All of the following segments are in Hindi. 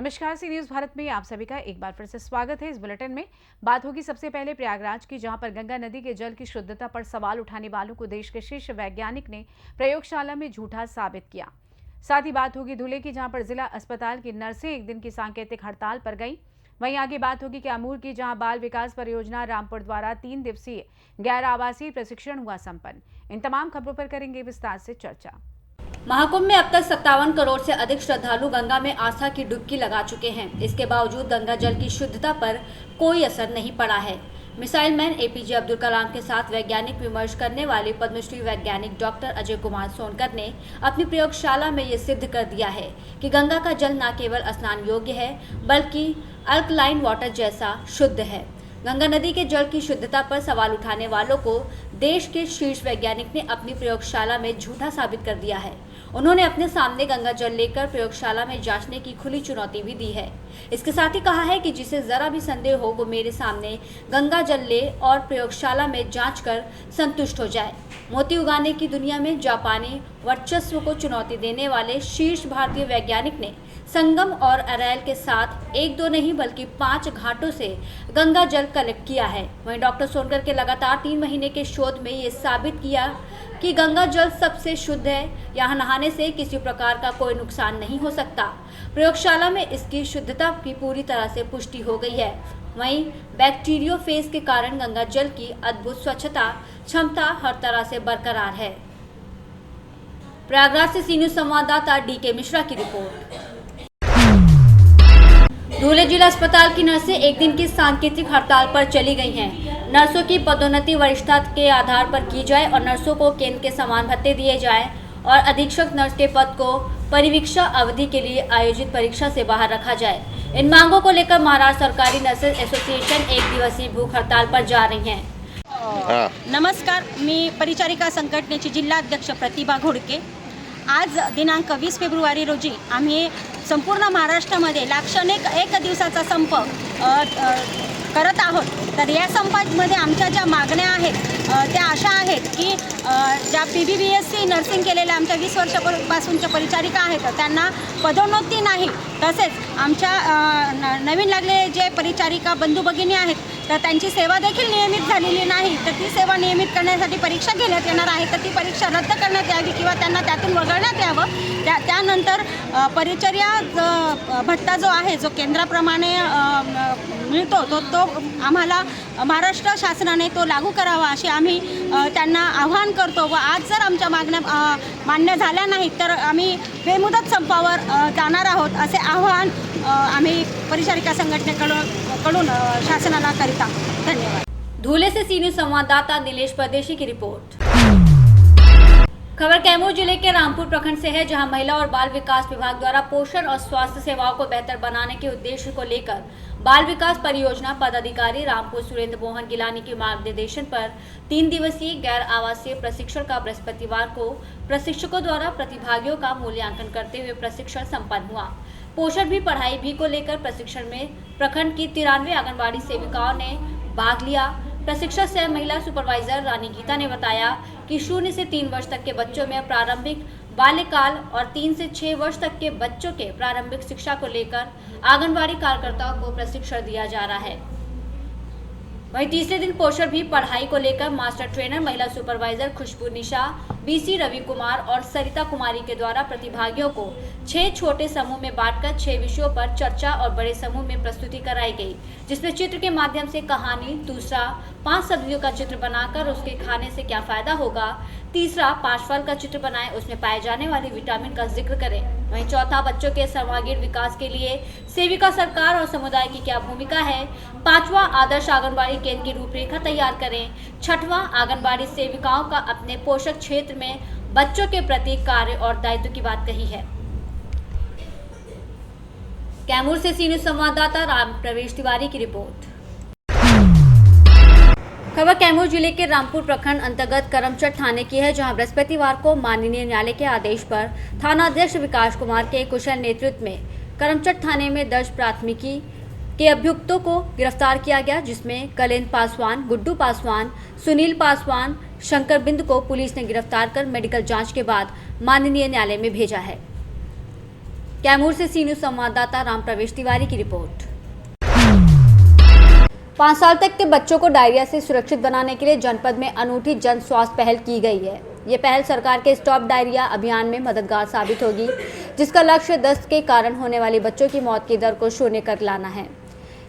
नमस्कार, सी न्यूज़ भारत में आप सभी का एक बार फिर से स्वागत है। इस बुलेटिन में बात होगी सबसे पहले प्रयागराज की, जहां पर गंगा नदी के जल की शुद्धता पर सवाल उठाने वालों को देश के शीर्ष वैज्ञानिक ने प्रयोगशाला में झूठा साबित किया। साथ ही बात होगी धुले की, जहां पर जिला अस्पताल की नर्सें एक दिन की सांकेतिक हड़ताल पर गईं। वहीं आगे बात होगी कैमूर की, जहां बाल विकास परियोजना रामपुर द्वारा 3 दिवसीय गैर आवासीय प्रशिक्षण हुआ संपन्न। इन तमाम खबरों पर करेंगे विस्तार से चर्चा। महाकुंभ में अब तक 57 करोड़ से अधिक श्रद्धालु गंगा में आस्था की डुबकी लगा चुके हैं। इसके बावजूद गंगा जल की शुद्धता पर कोई असर नहीं पड़ा है। Missile man APJ Abdul Kalam के साथ वैज्ञानिक विमर्श करने वाले पद्मश्री वैज्ञानिक डॉक्टर अजय कुमार सोनकर ने अपनी प्रयोगशाला में ये सिद्ध कर दिया है कि गंगा का जल न केवल स्नान योग्य है बल्कि अल्कलाइन वाटर जैसा शुद्ध है। गंगा नदी के जल की शुद्धता पर सवाल उठाने वालों को देश के शीर्ष वैज्ञानिक ने अपनी प्रयोगशाला में झूठा साबित कर दिया है। उन्होंने अपने सामने गंगा जल लेकर प्रयोगशाला में जांचने की खुली चुनौती भी दी है। इसके साथ ही कहा है कि जिसे जरा भी संदेह हो वो मेरे सामने गंगा जल ले और प्रयोगशाला में जांच कर संतुष्ट हो जाए। मोती उगाने की दुनिया में जापानी वर्चस्व को चुनौती देने वाले शीर्ष भारतीय वैज्ञानिक ने संगम और अरैल के साथ 1-2 नहीं बल्कि 5 घाटों से गंगा जल कलेक्ट किया है। वहीं डॉक्टर सोनकर के लगातार 3 महीने के शोध में ये साबित किया कि गंगा जल सबसे शुद्ध है। यहाँ नहाने से किसी प्रकार का कोई नुकसान नहीं हो सकता। प्रयोगशाला में इसकी शुद्धता की पूरी तरह से पुष्टि हो गई है। वहीं बैक्टीरियोफेज के कारण गंगा जल की अद्भुत स्वच्छता क्षमता हर तरह से बरकरार है। प्रयागराज से सी न्यूज़ संवाददाता डीके मिश्रा की रिपोर्ट। धुले जिला अस्पताल की नर्सें एक दिन की सांकेतिक हड़ताल पर चली गई हैं। नर्सों की पदोन्नति वरिष्ठता के आधार पर की जाए और नर्सों को केंद्र के समान भत्ते दिए जाए और अधीक्षक नर्स के पद को परिवीक्षा अवधि के लिए आयोजित परीक्षा से बाहर रखा जाए। इन मांगों को लेकर महाराष्ट्र सरकारी नर्सेज एसोसिएशन 1 दिवसीय भूख हड़ताल पर जा रही हैं। नमस्कार, मी परिचारिका संघटनेची जिल्हाध्यक्ष प्रतिभा घोडके। आज दिनांक 20 फेब्रुवारी रोजी आम्ही संपूर्ण महाराष्ट्रामध्ये लाक्षणिक 1 दिवसाचा संप करत आहोत। तर या संपामध्ये आमच्या ज्या मागण्या आहेत त्या अशा आहेत की ज्या PBBSc नर्सिंग केलेल्या आमच्या 20 वर्षापासूनच्या परिचारिका आहेत त्यांना पदोन्नती नाही, तसेच आमच्या नवीन लागलेले जे परिचारिका बंधू भगिनी आहेत तर त्यांची सेवा देखील नियमित झालेली नाही। तर ती सेवा नियमित करण्यासाठी परीक्षा घेण्यात येणार आहे, तर ती परीक्षा रद्द करण्यात यावी किंवा त्यांना त्यातून वगळण्यात यावं। त्यानंतर परिचर्या भत्ता जो आहे जो केंद्राप्रमाणे मिळतो तो आम्हाला महाराष्ट्र शासनाने तो लागू करावा अशी आम्ही त्यांना आवाहन करतो। व आज जर आमच्या मागण्या मान्य झाल्या नाहीत तर आम्ही बेमुदत संपावर जाणार आहोत असे आवाहन आम्ही परिचारिका संघटनेकडून शासनाला करीत आहोत। धन्यवाद। धुले से सी न्यूज़ संवाददाता नीलेश परदेशी की रिपोर्ट। खबर कैमूर जिले के रामपुर प्रखंड से है, जहां महिला और बाल विकास विभाग द्वारा पोषण और स्वास्थ्य सेवाओं को बेहतर बनाने के उद्देश्य को लेकर बाल विकास परियोजना पदाधिकारी रामपुर सुरेंद्र मोहन गिलानी के मार्गदर्शन पर 3 दिवसीय गैर आवासीय प्रशिक्षण का बृहस्पतिवार को प्रशिक्षकों द्वारा प्रतिभागियों का मूल्यांकन करते हुए प्रशिक्षण संपन्न हुआ। पोषण भी पढ़ाई भी को लेकर प्रशिक्षण में प्रखंड की 93 आंगनबाड़ी सेविकाओं ने भाग लिया। प्रशिक्षण सह महिला सुपरवाइजर रानी गीता ने बताया कि 0 से 3 वर्ष तक के बच्चों में प्रारंभिक बाल्यकाल और 3 से 6 वर्ष तक के बच्चों के प्रारंभिक शिक्षा को लेकर आंगनबाड़ी कार्यकर्ताओं को प्रशिक्षण दिया जा रहा है। वहीं तीसरे दिन पोषण भी पढ़ाई को लेकर मास्टर ट्रेनर महिला सुपरवाइजर खुशबू निशा, BC रवि कुमार और सरिता कुमारी के द्वारा प्रतिभागियों को 6 छोटे समूह में बांटकर 6 विषयों पर चर्चा और बड़े समूह में प्रस्तुति कराई गई, जिसमें चित्र के माध्यम से कहानी, दूसरा 5 सब्जियों का चित्र बनाकर उसके खाने से क्या फायदा होगा, तीसरा 5 फल का चित्र बनाएं, उसमें पाए जाने वाले विटामिन का जिक्र करें। वहीं चौथा बच्चों के सर्वांगीण विकास के लिए सेविका सरकार और समुदाय की क्या भूमिका है, 5वां आदर्श आंगनबाड़ी केंद्र की रूपरेखा तैयार करें, 6वां आंगनबाड़ी सेविकाओं का अपने पोषक क्षेत्र में बच्चों के प्रति कार्य और दायित्व की बात कही है। कैमूर से सी न्यूज़ संवाददाता राम प्रवेश तिवारी की रिपोर्ट। खबर कैमूर जिले के रामपुर प्रखंड अंतर्गत करमचट थाने की है, जहां बृहस्पतिवार को माननीय न्यायालय के आदेश पर थानाध्यक्ष विकास कुमार के कुशल नेतृत्व में करमचट थाने में दर्ज प्राथमिकी के अभियुक्तों को गिरफ्तार किया गया, जिसमें कलेन पासवान, गुड्डू पासवान, सुनील पासवान, शंकर बिंद को पुलिस ने गिरफ्तार कर मेडिकल जांच के बाद माननीय न्यायालय में भेजा है। कैमूर से सी न्यूज संवाददाता राम प्रवेश तिवारी की रिपोर्ट। 5 साल तक के बच्चों को डायरिया से सुरक्षित बनाने के लिए जनपद में अनूठी जन स्वास्थ्य पहल की गई है। ये पहल सरकार के स्टॉप डायरिया अभियान में मददगार साबित होगी, जिसका लक्ष्य दस्त के कारण होने वाली बच्चों की मौत की दर को शून्य कर लाना है।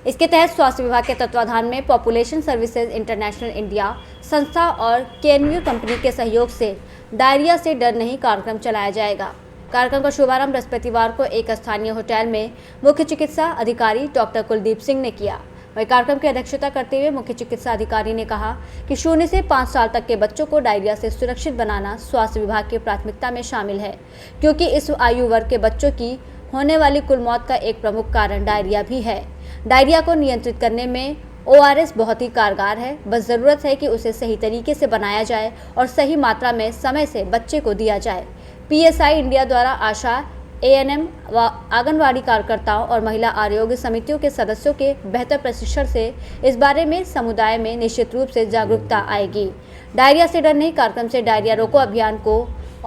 इसके तहत स्वास्थ्य विभाग के तत्वाधान में पॉपुलेशन सर्विसेज इंटरनेशनल इंडिया संस्था और केएनयू कंपनी के सहयोग से डायरिया से डर नहीं कार्यक्रम चलाया जाएगा। कार्यक्रम का शुभारंभ बृहस्पतिवार को एक स्थानीय होटल में मुख्य चिकित्सा अधिकारी डॉक्टर कुलदीप सिंह ने किया। वही कार्यक्रम की अध्यक्षता करते हुए मुख्य चिकित्सा अधिकारी ने कहा कि 0 से 5 साल तक के बच्चों को डायरिया से सुरक्षित बनाना स्वास्थ्य विभाग की प्राथमिकता में शामिल है, क्योंकि इस आयु वर्ग के बच्चों की होने वाली कुल मौत का एक प्रमुख कारण डायरिया भी है। डायरिया को नियंत्रित करने में ORS बहुत ही कारगर है, बस ज़रूरत है कि उसे सही तरीके से बनाया जाए और सही मात्रा में समय से बच्चे को दिया जाए। PSI इंडिया द्वारा आशा, ANM व आंगनवाड़ी कार्यकर्ताओं और महिला आरोग्य समितियों के सदस्यों के बेहतर प्रशिक्षण से इस बारे में समुदाय में निश्चित रूप से जागरूकता आएगी। डायरिया से डर नहीं कार्यक्रम से डायरिया रोको अभियान को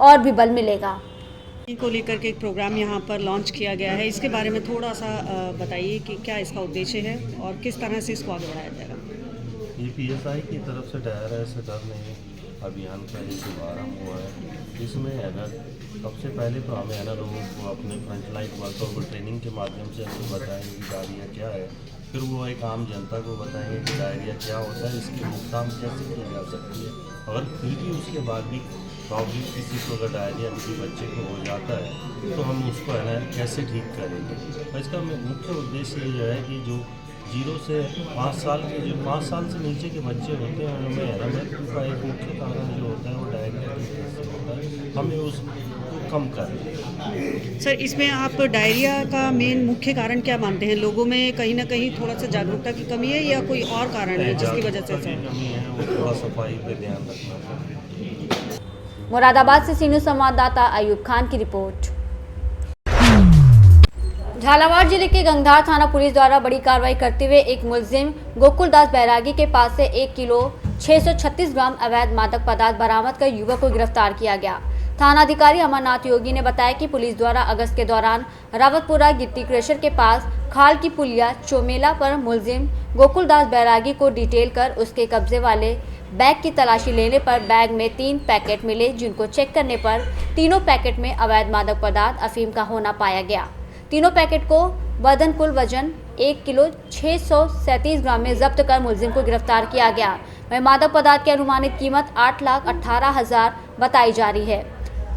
और भी बल मिलेगा। को लेकर के एक प्रोग्राम यहाँ पर लॉन्च किया गया है, इसके बारे में थोड़ा सा बताइए कि क्या इसका उद्देश्य है और किस तरह से इसको आगे बढ़ाया जाएगा। ये PSI की तरफ से डायरिया से डर नहीं अभियान का ये शुभारम्भ हुआ है। इसमें अगर सबसे पहले तो हमें है ना लोगों को अपने फ्रंटलाइन वर्कर को ट्रेनिंग के माध्यम से हमको बताएंगे कि डायरिया क्या है, फिर वो एक आम जनता को बताएंगे कि डायरिया क्या होता है, इसकी रोकथाम कैसे की जा सकती है, और फिर भी उसके बाद भी प्रॉब्लम किसी को अगर डायरिया किसी बच्चे को हो जाता है तो हम उसको है ना कैसे ठीक करेंगे। तो इसका मुख्य उद्देश्य ये है कि जो 0 से 5 साल के जो 5 साल से नीचे के बच्चे होते हैं उनमें है ना मृत्यु का एक मुख्य कारण जो होता है वो डायरिया की वजह से होता है, हमें उसको कम करें। सर, इसमें आप डायरिया का मेन मुख्य कारण क्या मानते हैं? लोगों में कहीं ना कहीं थोड़ा सा जागरूकता की कमी है या कोई और कारण है जिसकी वजह से कमी है, वो थोड़ा सफाई पे ध्यान रखना है। मुरादाबाद से सी न्यूज संवाददाता अयूब खान की रिपोर्ट। झालावाड़ जिले के गंगधार थाना पुलिस द्वारा बड़ी कार्रवाई करते हुए एक मुलजिम गोकुलदास बैरागी के पास से 1 किलो 636 ग्राम अवैध मादक पदार्थ बरामद कर युवक को गिरफ्तार किया गया। थानाधिकारी अमरनाथ योगी ने बताया कि पुलिस द्वारा अगस्त के दौरान रावतपुरा गिट्टी क्रेशर के पास खाल की पुलिया चोमेला पर मुलजिम गोकुलदास बैरागी को डिटेल कर उसके कब्जे वाले बैग की तलाशी लेने पर बैग में 3 पैकेट मिले, जिनको चेक करने पर तीनों पैकेट में अवैध मादक पदार्थ अफीम का होना पाया गया। तीनों पैकेट को वजन कुल वजन 1 किलो 637 ग्राम में जब्त कर मुलजिम को गिरफ्तार किया गया। वहीं मादक पदार्थ की अनुमानित कीमत 8,18,000 बताई जा रही है।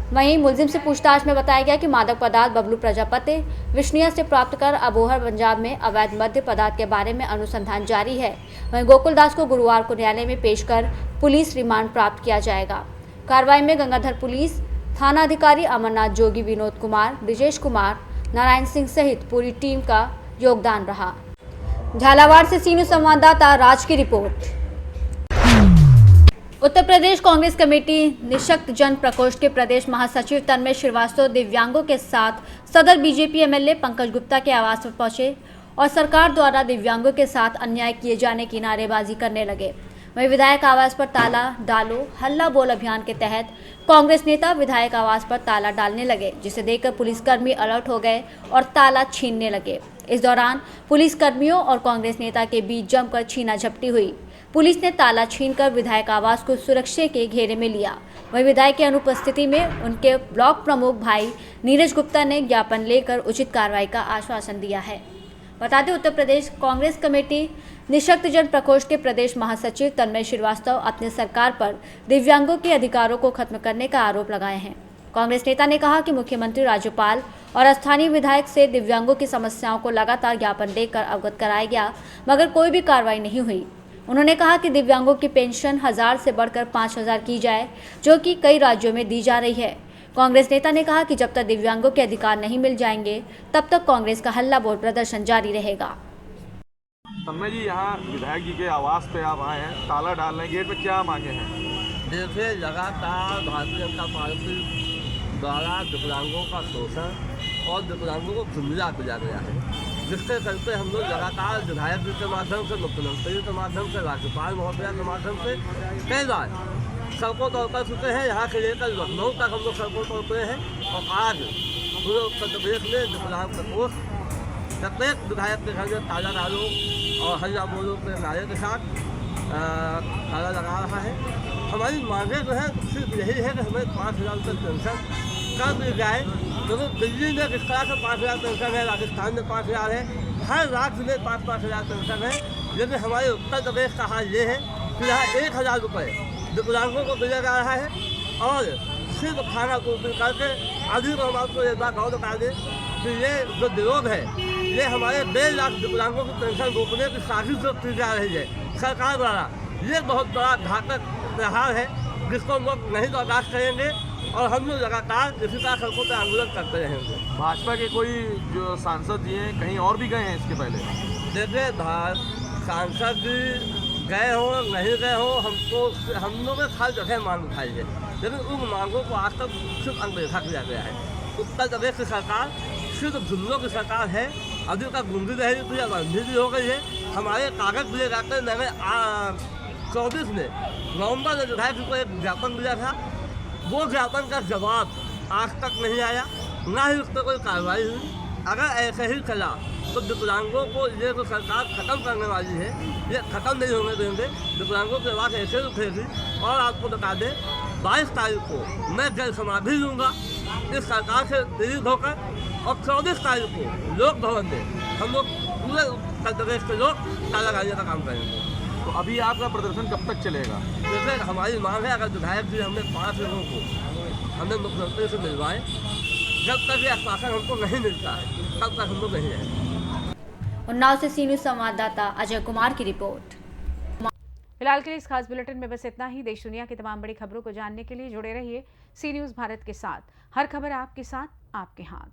वहीं मुलजिम से पूछताछ में बताया गया कि मादक पदार्थ बबलू प्रजापति विष्णुया से प्राप्त कर अबोहर पंजाब में अवैध मद्य पदार्थ के बारे में अनुसंधान जारी है। वहीं गोकुलदास को गुरुवार को न्यायालय में पेश कर पुलिस रिमांड प्राप्त किया जाएगा। कार्रवाई में गंगाधर पुलिस थाना अधिकारी अमरनाथ जोगी, विनोद कुमार, ब्रिजेश कुमार, नारायण सिंह सहित पूरी टीम का योगदान रहा। झालावाड़ से सी न्यूज संवाददाता राज की रिपोर्ट। उत्तर प्रदेश कांग्रेस कमेटी निशक्त जन प्रकोष्ठ के प्रदेश महासचिव तन्मय श्रीवास्तव दिव्यांगों के साथ सदर बीजेपी MLA पंकज गुप्ता के आवास पर पहुंचे और सरकार द्वारा दिव्यांगों के साथ अन्याय किए जाने की नारेबाजी करने लगे। वहीं विधायक आवास पर ताला डालो हल्ला बोल अभियान के तहत कांग्रेस नेता विधायक आवास पर ताला डालने लगे, जिसे देखकर पुलिसकर्मी अलर्ट हो गए और ताला छीनने लगे। इस दौरान पुलिसकर्मियों और कांग्रेस नेता के बीच जमकर छीना झपटी हुई। पुलिस ने ताला छीनकर विधायक आवास को सुरक्षा के घेरे में लिया। वहीं विधायक की अनुपस्थिति में उनके ब्लॉक प्रमुख भाई नीरज गुप्ता ने ज्ञापन लेकर उचित कार्रवाई का आश्वासन दिया है। बता दें, उत्तर प्रदेश कांग्रेस कमेटी निशक्त जन प्रकोष्ठ के प्रदेश महासचिव तन्मय श्रीवास्तव अपने सरकार पर दिव्यांगों के अधिकारों को खत्म करने का आरोप लगाए हैं। कांग्रेस नेता ने कहा कि मुख्यमंत्री, राज्यपाल और स्थानीय विधायक से दिव्यांगों की समस्याओं को लगातार ज्ञापन देकर अवगत कराया गया, मगर कोई भी कार्रवाई नहीं हुई। उन्होंने कहा कि दिव्यांगों की पेंशन 1000 से बढ़कर 5000 की जाए, जो कि कई राज्यों में दी जा रही है। कांग्रेस नेता ने कहा कि जब तक दिव्यांगों के अधिकार नहीं मिल जाएंगे, तब तक कांग्रेस का हल्ला बोल प्रदर्शन जारी रहेगा। तन्मय जी, यहाँ विधायक जी के आवास पे आप आए हैं, ताला डाल रहे हैं, गेट पे क्या मांगे हैं? देखिए, लगातार भारतीय जनता पार्टी द्वारा दिव्यांगों का शोषण और दिव्यांगों को खुंदला किया गया है, जिसके चलते हम लोग लगातार विधायक जी के माध्यम से, मुख्यमंत्री के माध्यम से, राज्यपाल महोदया के माध्यम से कई बार सड़कों तौर कर चुके हैं। यहाँ से लेकर लखनऊ तक हम लोग सड़कों तौर पे हैं और आज पूरे उत्तर प्रदेश में विकलांग प्रकोष्ठ प्रत्येक विधायक के घर में ताला डालो और हल्ला बोलो के नारे के साथ ताला लगा रहा है। हमारी मांगे जो है सिर्फ यही है कि हमें 5,000 तक पेंशन कर मिल जाए, क्योंकि दिल्ली में किस तरह से 5,000 पेंशन है, राजस्थान में 5,000 है, हर राज्य में 5,000 पेंशन है। लेकिन हमारे उत्तर प्रदेश का हाल ये है कि यहाँ 1,000 रुपये विकलांगों को दिया जा रहा है और सिर्फ खाना पूर्ति करके। अभी तो हम आपको एक बात और बता दें कि ये जो विरोध है ये हमारे 1.5 लाख विकलांगों की पेंशन रोकने की साजिश जो की जा रही है सरकार द्वारा, ये बहुत बड़ा घातक व्यवहार है जिसको हम लोग नहीं बर्दाश्त करेंगे और हम लोग लगातार इसी तरह सड़कों पर आंदोलन करते रहेंगे। भाजपा के कोई जो सांसद जी हैं कहीं और भी गए हैं इसके पहले? देखिए सांसद जी गए हो नहीं गए हो, हम लोग ने हर जगह मांग उठाई है, लेकिन उन मांगों को आज तक सिर्फ अनदेखा किया गया है। उत्तर प्रदेश की सरकार सिर्फ झुल्लों की सरकार है। अभी तक गुंडी रही थी, अब अंधी भी हो गई है। हमारे कागज दिए जाते मैंने 24 में नवंबर में विधायक को एक ज्ञापन दिया था, वो ज्ञापन का जवाब आज तक नहीं आया, ना ही उस पर कोई कार्रवाई हुई। अगर ऐसे ही चला तो विकलांगों को ये जो सरकार ख़त्म करने वाली है ये ख़त्म नहीं होने देंगे। विकलांगों की आवाज़ ऐसे उठेगी। और आपको बता दें 22 तारीख को मैं जल समाधि लूँगा इस सरकार से पीड़ित होकर और 24 तारीख को लोक भवन में हम लोग पूरे उत्तर प्रदेश के लोग ताला लगाने का काम करेंगे। तो अभी आपका प्रदर्शन कब तक चलेगा? जैसे हमारी मांग है अगर विधायक जी हमने 5 लोगों को हमने मुख्यमंत्री से मिलवाए, जब तक ये आश्वासन हमको नहीं मिलता है तब तक हम लोग नहीं रहेंगे। उन्नाव से सी न्यूज़ संवाददाता अजय कुमार की रिपोर्ट। फिलहाल के लिए इस खास बुलेटिन में बस इतना ही। देश दुनिया की तमाम बड़ी खबरों को जानने के लिए जुड़े रहिए सी न्यूज़ भारत के साथ। हर खबर आपके साथ, आपके हाथ।